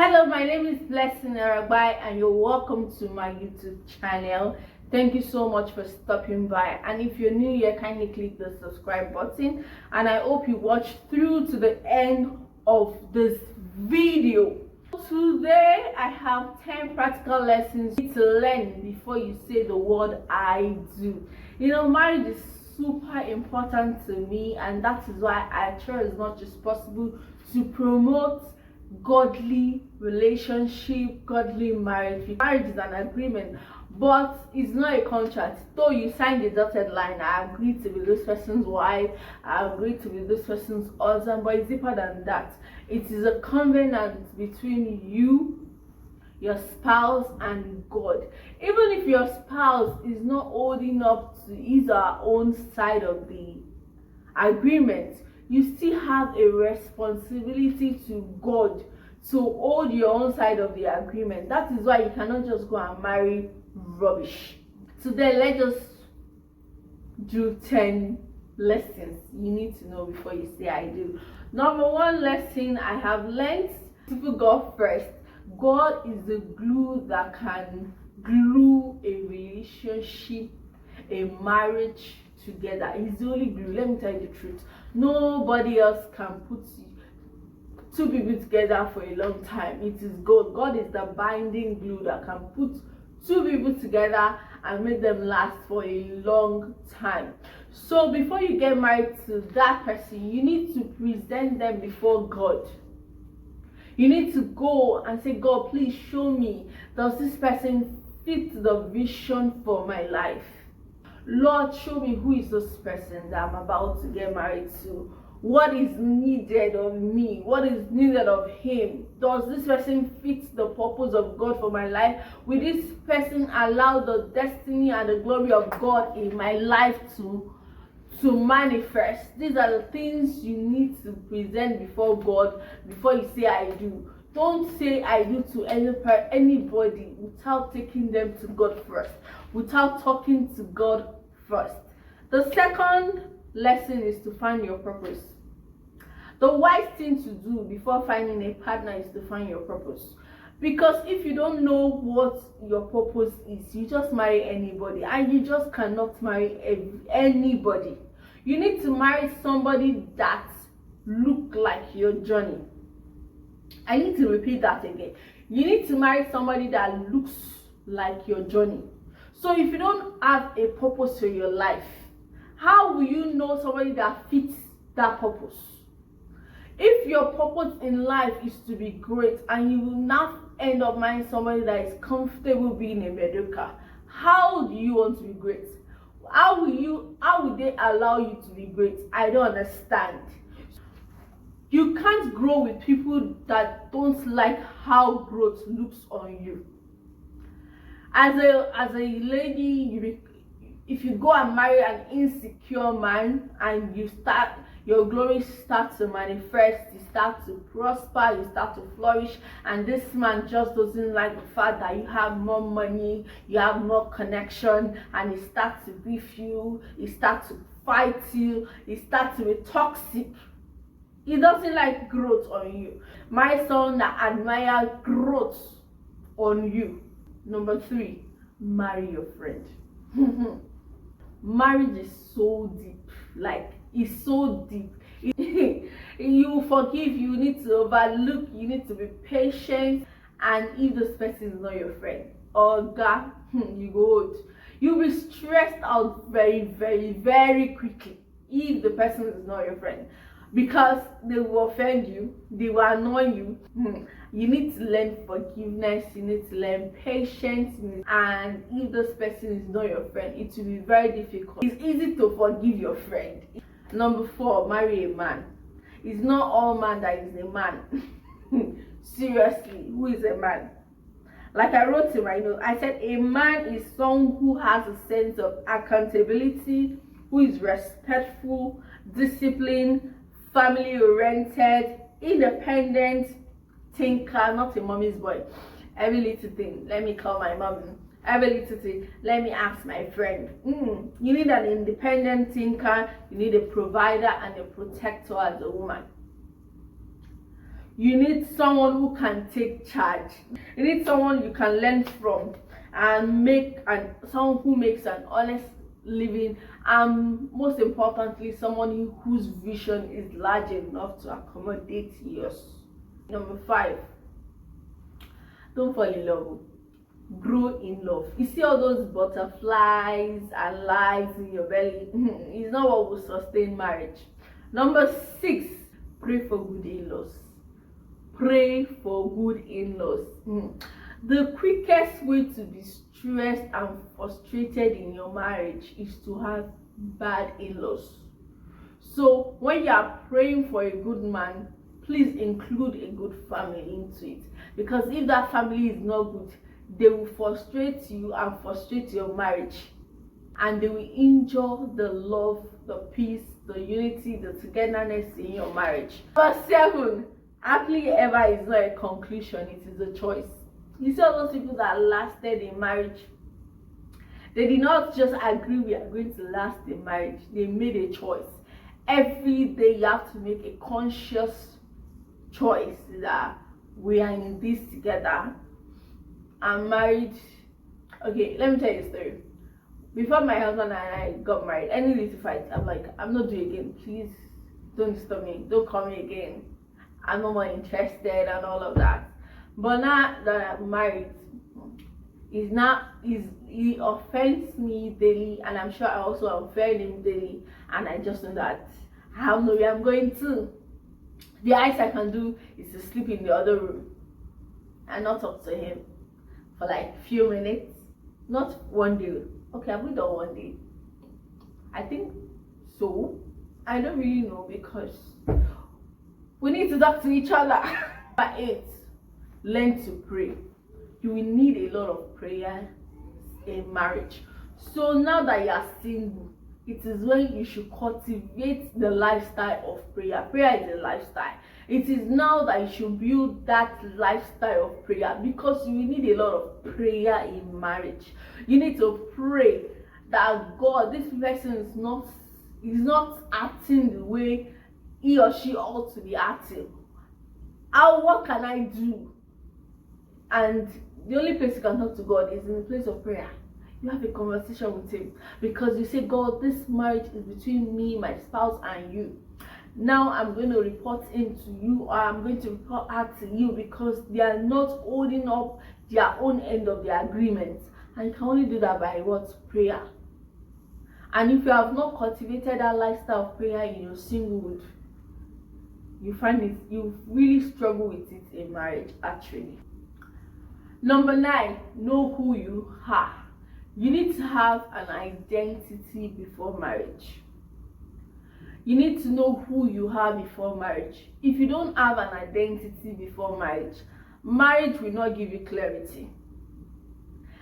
Hello, my name is Blessing Arabai and you're welcome to my YouTube channel. Thank you so much for stopping by, and if you're new here, kindly click the subscribe button, and I hope you watch through to the end of this video. Today I have 10 practical lessons to learn before you say the word I do. Marriage is super important to me, and that is why I try as much as possible to promote godly relationship, godly marriage. Marriage is an agreement, but it's not a contract. Though you sign the dotted line, I agree to be this person's wife, I agree to be this person's husband, but it's deeper than that. It is a covenant between you, your spouse, and God. Even if your spouse is not holding up to his or her own side of the agreement, you still have a responsibility to God to hold your own side of the agreement. That is why you cannot just go and marry rubbish. Today, let's just do 10 lessons you need to know before you say I do. Number one lesson I have learned: to put God first. God is the glue that can glue a relationship, a marriage together. He's the only glue. Let me tell you the truth. Nobody else can put two people together for a long time. It is God. God is the binding glue that can put two people together and make them last for a long time. So before you get married to that person, you need to present them before God. You need to go and say, God, please show me, does this person fit the vision for my life? Lord, show me who is this person that I'm about to get married to. What is needed of me? What is needed of him? Does this person fit the purpose of God for my life? Will this person allow the destiny and the glory of God in my life to manifest? These are the things you need to present before God before you say I do. Don't say I do to anybody without taking them to God first, without talking to God first. The second lesson is to find your purpose. The wise thing to do before finding a partner is to find your purpose. Because if you don't know what your purpose is, you just marry anybody, and you just cannot marry anybody. You need to marry somebody that looks like your journey. I need to repeat that again. You need to marry somebody that looks like your journey. So if you don't have a purpose for your life, how will you know somebody that fits that purpose? If your purpose in life is to be great, and you will not end up marrying somebody that is comfortable being a mediocre, how do you want to be great? How will they allow you to be great? I don't understand. You can't grow with people that don't like how growth looks on you. As a lady, if you go and marry an insecure man, and your glory starts to manifest, you start to prosper, you start to flourish, and this man just doesn't like the fact that you have more money, you have more connection, and he starts to beef you, he starts to fight you, he starts to be toxic. He doesn't like growth on you. My son that admires growth on you. Number 3, marry your friend. Marriage is so deep. It's so deep. You forgive, you need to overlook, you need to be patient. And if this person is not your friend, God, you go old. You'll be stressed out very, very, very quickly if the person is not your friend, because they will offend you, they will annoy you. You need to learn forgiveness, you need to learn patience, and if this person is not your friend, it will be very difficult. It's easy to forgive your friend. Number 4, marry a man. It's not all man that is a man. Seriously, who is a man? Like I wrote in my note, I said a man is someone who has a sense of accountability, who is respectful, disciplined, family-oriented, independent thinker, not a mommy's boy. Every little thing, let me call my mom. Every little thing, let me ask my friend. You need an independent thinker, you need a provider and a protector as a woman. You need someone who can take charge. You need someone you can learn from and someone who makes an honest living, and most importantly, someone whose vision is large enough to accommodate yours. Number 5, don't fall in love. Grow in love. You see all those butterflies and lies in your belly? It's not what will sustain marriage. Number 6, pray for good in-laws. Pray for good in-laws. The quickest way to be stressed and frustrated in your marriage is to have bad in-laws. So when you are praying for a good man, please include a good family into it, because if that family is not good, they will frustrate you and frustrate your marriage, and they will injure the love, the peace, the unity, the togetherness in your marriage. Number 7, happily ever is not a conclusion, it is a choice. You see all those people that lasted in marriage, they did not just agree we are going to last in marriage, they made a choice. Every day you have to make a conscious choice that we are in this together. I'm married. Okay, let me tell you a story. Before my husband and I got married, any little fight, I'm like, I'm not doing it again. Please don't disturb me. Don't call me again. I'm no more interested and all of that. But now that I'm married, he offends me daily, and I'm sure I also offend him daily, and I just know that I have no way I'm going to. The highest I can do is to sleep in the other room and not talk to him for like few minutes. Not one day. Okay, have we done one day? I think so. I don't really know, because we need to talk to each other. Number 8, learn to pray. You will need a lot of prayer in marriage. So now that you are single, it is when you should cultivate the lifestyle of prayer. Prayer is a lifestyle. It is now that you should build that lifestyle of prayer, because you need a lot of prayer in marriage. You need to pray that God, this person is not acting the way he or she ought to be acting. What can I do? And the only place you can talk to God is in the place of prayer. You have a conversation with him, because you say, God, this marriage is between me, my spouse, and you. Now I'm going to report in to you, or I'm going to report out to you, because they are not holding up their own end of the agreement. And you can only do that by what? Prayer. And if you have not cultivated that lifestyle of prayer in your singlehood, you find it, you really struggle with it in marriage, actually. Number 9, know who you are. You need to have an identity before marriage. You need to know who you are before marriage. If you don't have an identity before marriage, marriage will not give you clarity.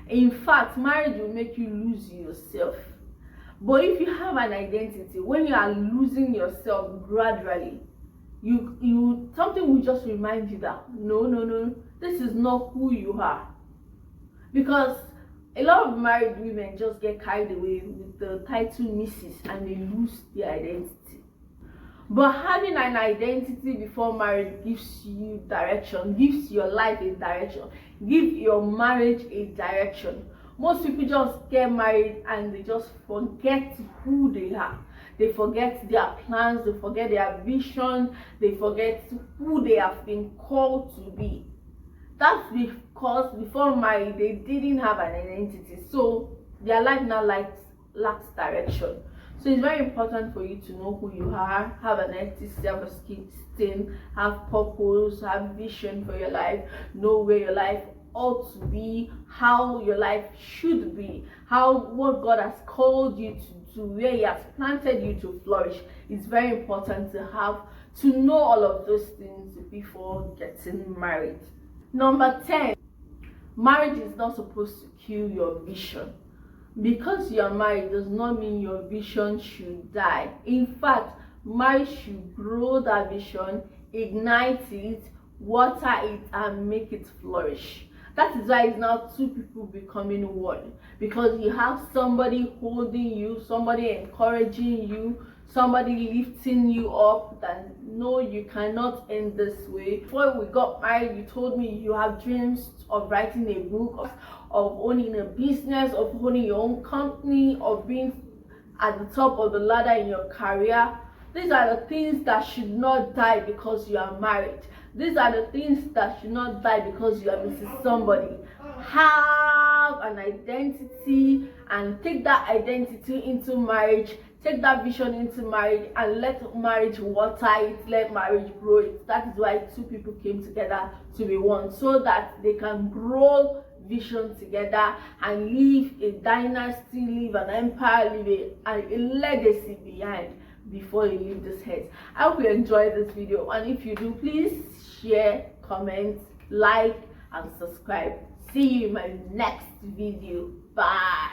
In fact, marriage will make you lose yourself. But if you have an identity, when you are losing yourself gradually, something will just remind you that no, this is not who you are. Because a lot of married women just get carried away with the title Mrs. and they lose their identity. But having an identity before marriage gives you direction, gives your life a direction, gives your marriage a direction. Most people just get married and they just forget who they are. They forget their plans, they forget their vision, they forget who they have been called to be. That's because before marriage they didn't have an identity, so their life now lacks direction. So it's very important for you to know who you are, have an identity, self-esteem, have purpose, have vision for your life, know where your life ought to be, how your life should be, what God has called you to do, where He has planted you to flourish. It's very important to know all of those things before getting married. Number 10, marriage is not supposed to kill your vision. Because you are married does not mean your vision should die. In fact, marriage should grow that vision, ignite it, water it, and make it flourish. That is why it's now two people becoming one. Because you have somebody holding you, somebody encouraging you, somebody lifting you up that no, you cannot end this way. Before we got married, you told me you have dreams of writing a book, of owning a business, of owning your own company, of being at the top of the ladder in your career. These are the things that should not die because you are married. These are the things that should not die because you are Mrs. Somebody. Have an identity and take that identity into marriage. Take that vision into marriage and let marriage water it, let marriage grow it. That is why two people came together to be one, so that they can grow vision together and leave a dynasty, leave an empire, leave a legacy behind before you leave this earth. I hope you enjoyed this video, and if you do, please share, comment, like and subscribe. See you in my next video. Bye.